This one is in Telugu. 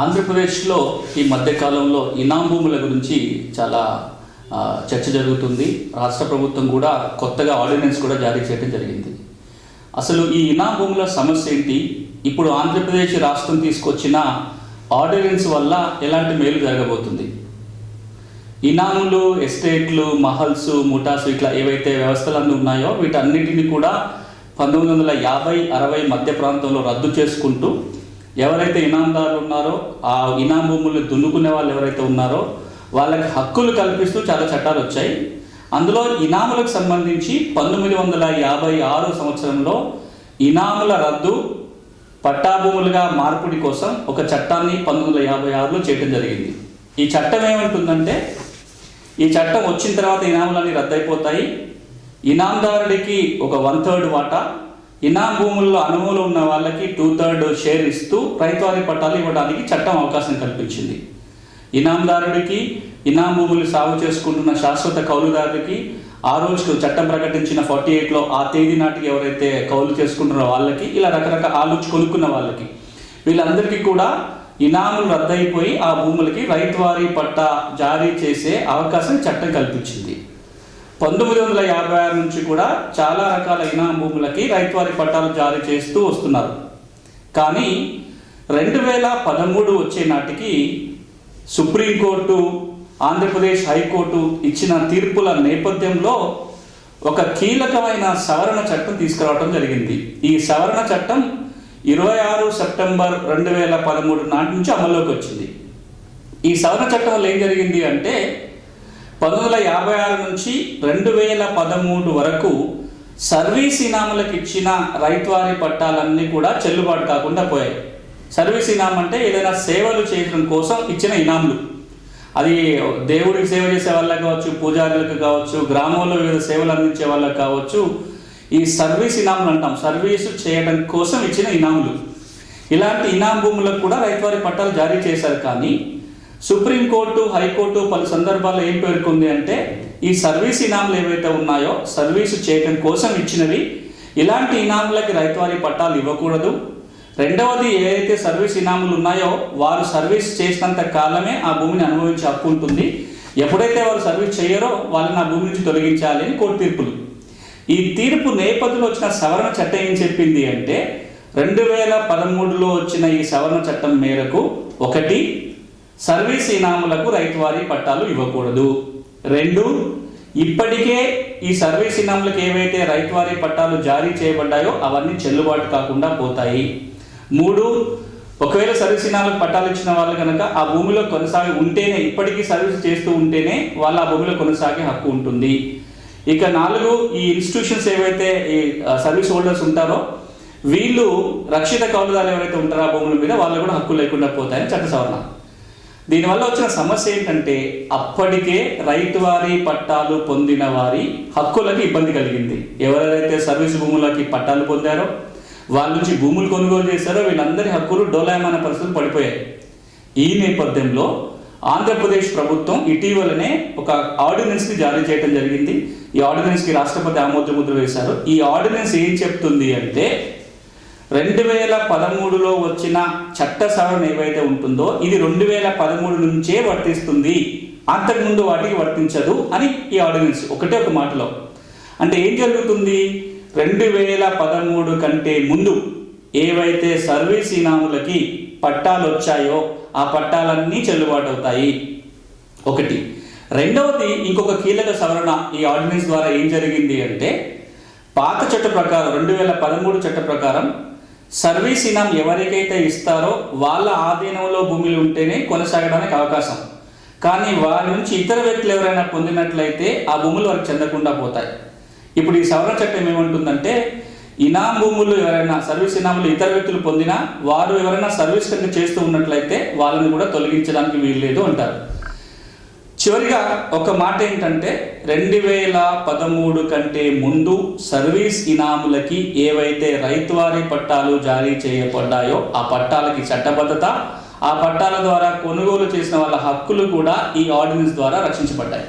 ఆంధ్రప్రదేశ్లో ఈ మధ్యకాలంలో ఇనాం భూముల గురించి చాలా చర్చ జరుగుతుంది. రాష్ట్ర ప్రభుత్వం కూడా కొత్తగా ఆర్డినెన్స్ కూడా జారీ చేయడం జరిగింది. అసలు ఈ ఇనాం భూముల సమస్య ఏంటి, ఇప్పుడు ఆంధ్రప్రదేశ్ రాష్ట్రం తీసుకొచ్చిన ఆర్డినెన్స్ వల్ల ఎలాంటి మేలు జరగబోతుంది, ఇనాములు, ఎస్టేట్లు, మహల్స్, ముఠాస్ ఇట్లా ఏవైతే వ్యవస్థలన్నీ ఉన్నాయో వీటన్నిటిని కూడా 1950-60 మధ్య ప్రాంతంలో రద్దు చేసుకుంటూ ఎవరైతే ఇనాందారులు ఉన్నారో ఆ ఇనాం భూములను దున్నుకునే వాళ్ళు ఎవరైతే ఉన్నారో వాళ్ళకి హక్కులు కల్పిస్తూ చాలా చట్టాలు వచ్చాయి. అందులో ఇనాములకు సంబంధించి 1956 సంవత్సరంలో ఇనాముల రద్దు, పట్టాభూములుగా మార్పిడి కోసం ఒక చట్టాన్ని 1956లో చేయడం జరిగింది. ఈ చట్టం ఏమంటుందంటే, ఈ చట్టం వచ్చిన తర్వాత ఇనాములన్నీ రద్దయిపోతాయి. ఇనాందారుడికి ఒక 1/3 వాటా, ఇనాం భూముల్లో అనుమతులు ఉన్న వాళ్ళకి 2/3 షేర్ ఇస్తూ రైతువారీ పట్టాలు ఇవ్వడానికి చట్టం అవకాశం కల్పించింది. ఇనాందారుడికి, ఇనాం భూములు సాగు చేసుకుంటున్న శాశ్వత కౌలుదారుడికి, ఆ రోజుకు చట్టం ప్రకటించిన 48లో ఆ తేదీ నాటికి ఎవరైతే కౌలు చేసుకుంటున్నారో వాళ్ళకి, ఇలా రకరకాల ఆలోచి కొనుక్కున్న వాళ్ళకి, వీళ్ళందరికీ కూడా ఇనాములు రద్దయిపోయి ఆ భూములకి రైతువారీ పట్టా జారీ చేసే అవకాశం చట్టం కల్పించింది. 1956 నుంచి కూడా చాలా రకాల ఇనాం భూములకి రైతువారీ పట్టాలు జారీ చేస్తూ వస్తున్నారు. కానీ 2013 వచ్చే నాటికి సుప్రీంకోర్టు, ఆంధ్రప్రదేశ్ హైకోర్టు ఇచ్చిన తీర్పుల నేపథ్యంలో ఒక కీలకమైన సవరణ చట్టం తీసుకురావడం జరిగింది. ఈ సవరణ చట్టం 26 సెప్టెంబర్ 2013 నాటి నుంచి అమల్లోకి వచ్చింది. ఈ సవరణ చట్టం వల్ల ఏం జరిగింది అంటే, 1956 నుంచి 2013 వరకు సర్వీస్ ఇనాములకు ఇచ్చిన రైతువారీ పట్టాలన్నీ కూడా చెల్లుబాటు కాకుండా పోయాయి. సర్వీస్ ఇనాం అంటే ఏదైనా సేవలు చేయడం కోసం ఇచ్చిన ఇనాములు, అది దేవుడికి సేవ చేసే వాళ్ళకి కావచ్చు, పూజారులకు కావచ్చు, గ్రామంలో వివిధ సేవలు అందించే వాళ్ళకి కావచ్చు, ఈ సర్వీస్ ఇనాములు అంటాం. సర్వీసు చేయడం కోసం ఇచ్చిన ఇనాములు, ఇలాంటి ఇనాం భూములకు కూడా రైతువారీ పట్టాలు జారీ చేశారు. కానీ సుప్రీంకోర్టు, హైకోర్టు పలు సందర్భాల్లో ఏం పేర్కొంది అంటే, ఈ సర్వీస్ ఇనాములు ఏవైతే ఉన్నాయో సర్వీసు చేయడం కోసం ఇచ్చినవి, ఇలాంటి ఇనాములకి రైతువారీ పట్టాలు ఇవ్వకూడదు. రెండవది, ఏదైతే సర్వీస్ ఇనాములు ఉన్నాయో వారు సర్వీస్ చేసినంత కాలమే ఆ భూమిని అనుభవించే హక్కు ఉంటుంది. ఎప్పుడైతే వారు సర్వీస్ చేయరో వాళ్ళని ఆ భూమి నుంచి తొలగించాలి అని కోర్టు తీర్పులు. ఈ తీర్పు నేపథ్యంలో వచ్చిన సవరణ చట్టం ఏం చెప్పింది అంటే, 2013లో వచ్చిన ఈ సవరణ చట్టం మేరకు 1, సర్వీస్ ఇనాములకు రైతువారీ పట్టాలు ఇవ్వకూడదు. 2, ఇప్పటికే ఈ సర్వీస్ ఇనాములకు ఏవైతే రైతువారీ పట్టాలు జారీ చేయబడ్డాయో అవన్నీ చెల్లుబాటు కాకుండా పోతాయి. 3, ఒకవేళ సర్వీస్ ఇనాములకు పట్టాలు ఇచ్చిన వాళ్ళు కనుక ఆ భూమిలో కొనసాగి ఉంటేనే, ఇప్పటికీ సర్వీస్ చేస్తూ ఉంటేనే వాళ్ళ ఆ భూమిలో కొనసాగే హక్కు ఉంటుంది. ఇక 4, ఈ ఇన్స్టిట్యూషన్స్ ఏవైతే ఈ సర్వీస్ హోల్డర్స్ ఉంటారో వీళ్ళు రక్షిత కౌలుదారులు ఎవరైతే ఉంటారో ఆ భూముల మీద వాళ్ళు కూడా హక్కు లేకుండా పోతాయని చట్ట సవరణ. దీనివల్ల వచ్చిన సమస్య ఏంటంటే, అప్పటికే రైతువారీ పట్టాలు పొందిన వారి హక్కులకి ఇబ్బంది కలిగింది. ఎవరెవరైతే సర్వీస్ భూములకి పట్టాలు పొందారో, వాళ్ళ నుంచి భూములు కొనుగోలు చేశారో వీళ్ళందరి హక్కులు డోలాయమాన పరిస్థితులు పడిపోయాయి. ఈ నేపథ్యంలో ఆంధ్రప్రదేశ్ ప్రభుత్వం ఇటీవలనే ఒక ఆర్డినెన్స్ని జారీ చేయడం జరిగింది. ఈ ఆర్డినెన్స్కి రాష్ట్రపతి ఆమోద ముద్ర వేశారు. ఈ ఆర్డినెన్స్ ఏం చెప్తుంది అంటే, 2013లో వచ్చిన చట్ట సవరణ ఏవైతే ఉంటుందో ఇది 2013 నుంచే వర్తిస్తుంది, అంతకుముందు వాటికి వర్తించదు అని ఈ ఆర్డినెన్స్ ఒకటే ఒక మాటలో. అంటే ఏం జరుగుతుంది, 2013 కంటే ముందు ఏవైతే సర్వీస్ ఇనాములకి పట్టాలు వచ్చాయో ఆ పట్టాలన్నీ చెల్లుబాటు అవుతాయి. 1. రెండవది, ఇంకొక కీలక సవరణ ఈ ఆర్డినెన్స్ ద్వారా ఏం జరిగింది అంటే, పాత చట్ట ప్రకారం 2013 చట్ట ప్రకారం సర్వీస్ ఇనాం ఎవరికైతే ఇస్తారో వాళ్ళ ఆధీనంలో భూములు ఉంటేనే కొనసాగడానికి అవకాశం. కానీ వారి నుంచి ఇతర వ్యక్తులు ఎవరైనా పొందినట్లయితే ఆ భూములు వారికి చెందకుండా పోతాయి. ఇప్పుడు ఈ సవరణ చట్టం ఏమంటుందంటే, ఇనాం భూములు ఎవరైనా సర్వీస్ ఇనాములు ఇతర వ్యక్తులు పొందినా వారు ఎవరైనా సర్వీస్ కనుక చేస్తూ ఉన్నట్లయితే వాళ్ళని కూడా తొలగించడానికి వీల్లేదు అంటారు. చివరిగా ఒక మాట ఏంటంటే, 2013 కంటే ముందు సర్వీస్ ఇనాములకి ఏవైతే రైతువారీ పట్టాలు జారీ చేయబడ్డాయో ఆ పట్టాలకి చట్టబద్ధత, ఆ పట్టాల ద్వారా కొనుగోలు చేసిన వాళ్ళ హక్కులు కూడా ఈ ఆర్డినెన్స్ ద్వారా రక్షించబడ్డాయి.